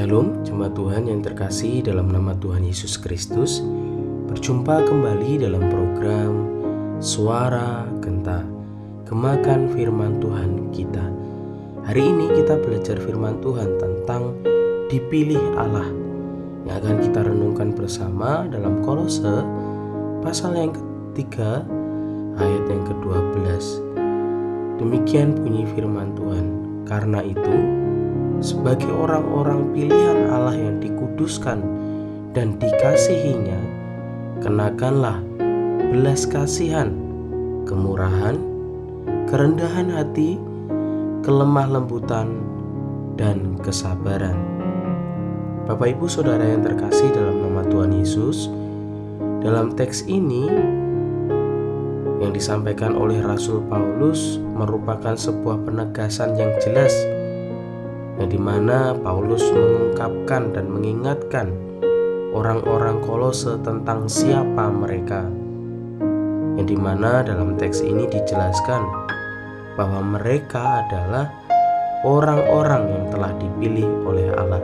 Shalom, jemaat Tuhan yang terkasih dalam nama Tuhan Yesus Kristus. Berjumpa kembali dalam program Suara Genta, Gemakan Firman Tuhan kita. Hari ini kita belajar firman Tuhan tentang dipilih Allah, yang akan kita renungkan bersama dalam Kolose pasal yang ketiga ayat yang ke-12. Demikian bunyi firman Tuhan. Karena itu, sebagai orang-orang pilihan Allah yang dikuduskan dan dikasihinya, kenakanlah belas kasihan, kemurahan, kerendahan hati, kelemah lembutan, dan kesabaran. Bapak Ibu Saudara yang terkasih dalam nama Tuhan Yesus, dalam teks ini yang disampaikan oleh Rasul Paulus merupakan sebuah penegasan yang jelas, yang dimana Paulus mengungkapkan dan mengingatkan orang-orang Kolose tentang siapa mereka, yang dimana dalam teks ini dijelaskan bahwa mereka adalah orang-orang yang telah dipilih oleh Allah.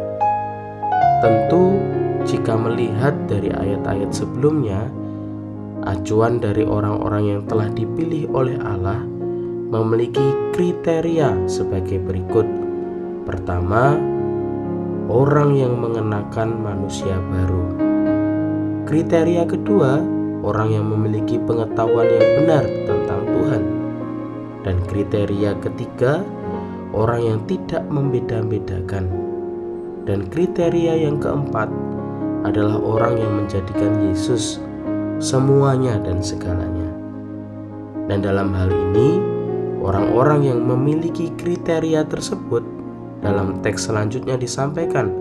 Tentu jika melihat dari ayat-ayat sebelumnya, acuan dari orang-orang yang telah dipilih oleh Allah memiliki kriteria sebagai berikut. Pertama, orang yang mengenakan manusia baru. Kriteria kedua, orang yang memiliki pengetahuan yang benar tentang Tuhan. Dan kriteria ketiga, orang yang tidak membeda-bedakan. Dan kriteria yang keempat adalah orang yang menjadikan Yesus semuanya dan segalanya. Dan dalam hal ini, orang-orang yang memiliki kriteria tersebut, dalam teks selanjutnya disampaikan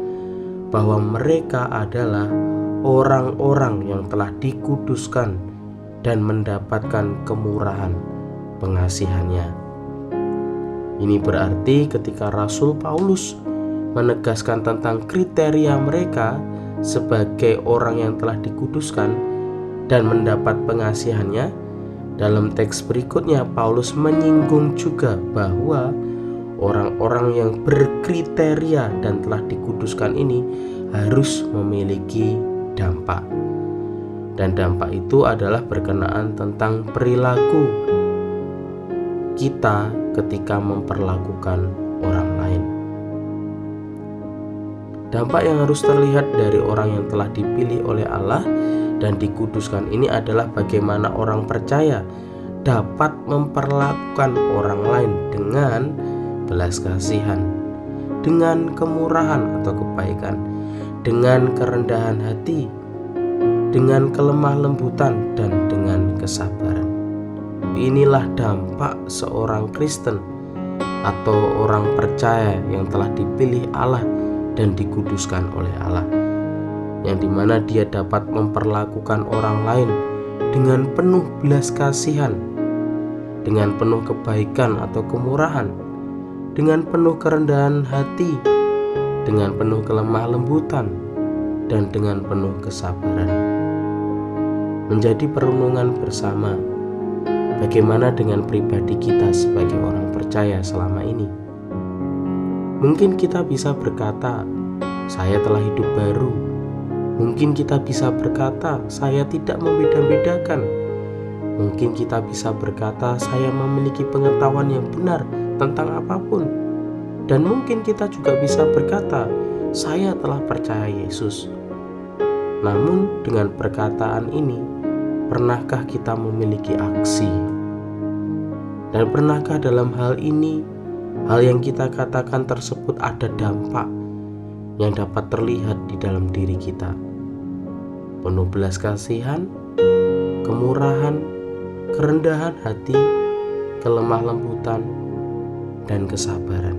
bahwa mereka adalah orang-orang yang telah dikuduskan dan mendapatkan kemurahan pengasihannya. Ini berarti ketika Rasul Paulus menegaskan tentang kriteria mereka sebagai orang yang telah dikuduskan dan mendapat pengasihannya, dalam teks berikutnya Paulus menyinggung juga bahwa orang-orang yang berkriteria dan telah dikuduskan ini harus memiliki dampak. Dan dampak itu adalah berkenaan tentang perilaku kita ketika memperlakukan orang lain. Dampak yang harus terlihat dari orang yang telah dipilih oleh Allah dan dikuduskan ini adalah bagaimana orang percaya dapat memperlakukan orang lain dengan belas kasihan, dengan kemurahan atau kebaikan, dengan kerendahan hati, dengan kelemah lembutan, dan dengan kesabaran. Inilah dampak seorang Kristen atau orang percaya yang telah dipilih Allah dan dikuduskan oleh Allah, yang dimana dia dapat memperlakukan orang lain dengan penuh belas kasihan, dengan penuh kebaikan atau kemurahan, dengan penuh kerendahan hati, dengan penuh kelemah lembutan, dan dengan penuh kesabaran. Menjadi perenungan bersama, bagaimana dengan pribadi kita sebagai orang percaya selama ini? Mungkin kita bisa berkata, saya telah hidup baru. Mungkin kita bisa berkata, saya tidak membeda-bedakan. Mungkin kita bisa berkata, saya memiliki pengetahuan yang benar tentang apapun. Dan mungkin kita juga bisa berkata, saya telah percaya Yesus. Namun dengan perkataan ini, pernahkah kita memiliki aksi? Dan pernahkah dalam hal ini, hal yang kita katakan tersebut ada dampak yang dapat terlihat di dalam diri kita? Penuh belas kasihan, kemurahan, kerendahan hati, kelemah lembutan, dan kesabaran.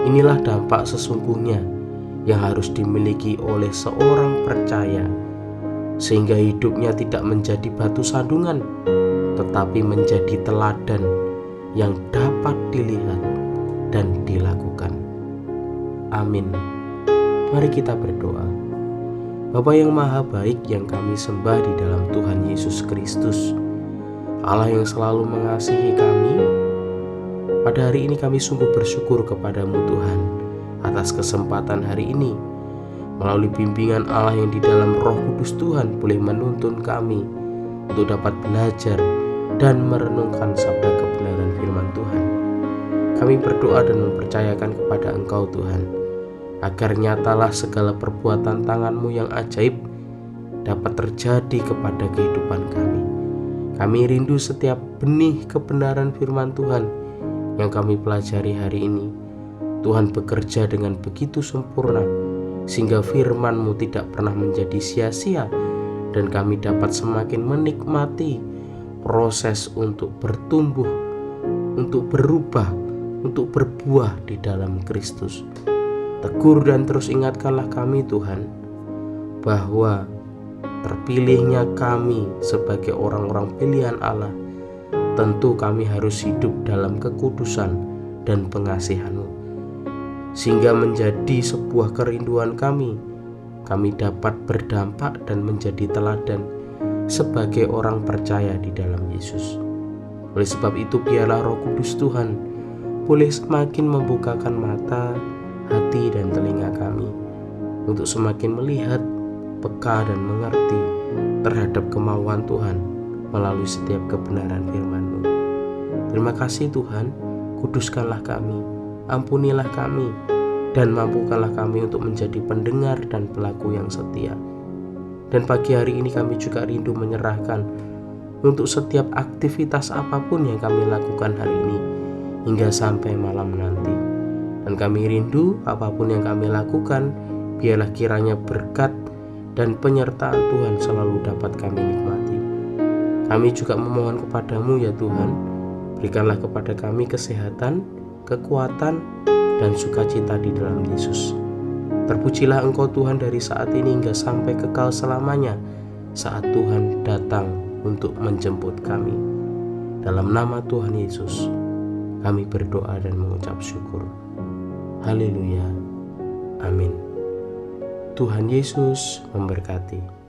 Inilah dampak sesungguhnya yang harus dimiliki oleh seorang percaya, sehingga hidupnya tidak menjadi batu sandungan, tetapi menjadi teladan yang dapat dilihat dan dilakukan. Amin. Mari kita berdoa. Bapa yang maha baik yang kami sembah di dalam Tuhan Yesus Kristus, Allah yang selalu mengasihi kami, pada hari ini kami sungguh bersyukur kepadamu Tuhan atas kesempatan hari ini. Melalui bimbingan Allah yang di dalam Roh Kudus Tuhan boleh menuntun kami untuk dapat belajar dan merenungkan sabda kebenaran firman Tuhan. Kami berdoa dan mempercayakan kepada Engkau Tuhan, agar nyatalah segala perbuatan tangan-Mu yang ajaib dapat terjadi kepada kehidupan kami. Kami rindu setiap benih kebenaran firman Tuhan yang kami pelajari hari ini. Tuhan bekerja dengan begitu sempurna, sehingga firman-Mu tidak pernah menjadi sia-sia, dan kami dapat semakin menikmati proses untuk bertumbuh, untuk berubah, untuk berbuah di dalam Kristus. Tegur dan terus ingatkanlah kami Tuhan, bahwa terpilihnya kami sebagai orang-orang pilihan Allah, tentu kami harus hidup dalam kekudusan dan pengasihan-Mu, sehingga menjadi sebuah kerinduan kami dapat berdampak dan menjadi teladan sebagai orang percaya di dalam Yesus. Oleh sebab itu, biarlah Roh Kudus Tuhan boleh semakin membukakan mata, hati, dan telinga kami untuk semakin melihat, peka, dan mengerti terhadap kemauan Tuhan melalui setiap kebenaran firman-Mu. Terima kasih Tuhan, kuduskanlah kami, ampunilah kami, dan mampukanlah kami untuk menjadi pendengar dan pelaku yang setia. Dan pagi hari ini kami juga rindu menyerahkan untuk setiap aktivitas apapun yang kami lakukan hari ini hingga sampai malam nanti. Dan kami rindu apapun yang kami lakukan, biarlah kiranya berkat dan penyertaan Tuhan selalu dapat kami nikmati. Kami juga memohon kepada-Mu ya Tuhan, berikanlah kepada kami kesehatan, kekuatan, dan sukacita di dalam Yesus. Terpujilah Engkau Tuhan dari saat ini hingga sampai kekal selamanya, saat Tuhan datang untuk menjemput kami. Dalam nama Tuhan Yesus, kami berdoa dan mengucap syukur. Haleluya. Amin. Tuhan Yesus memberkati.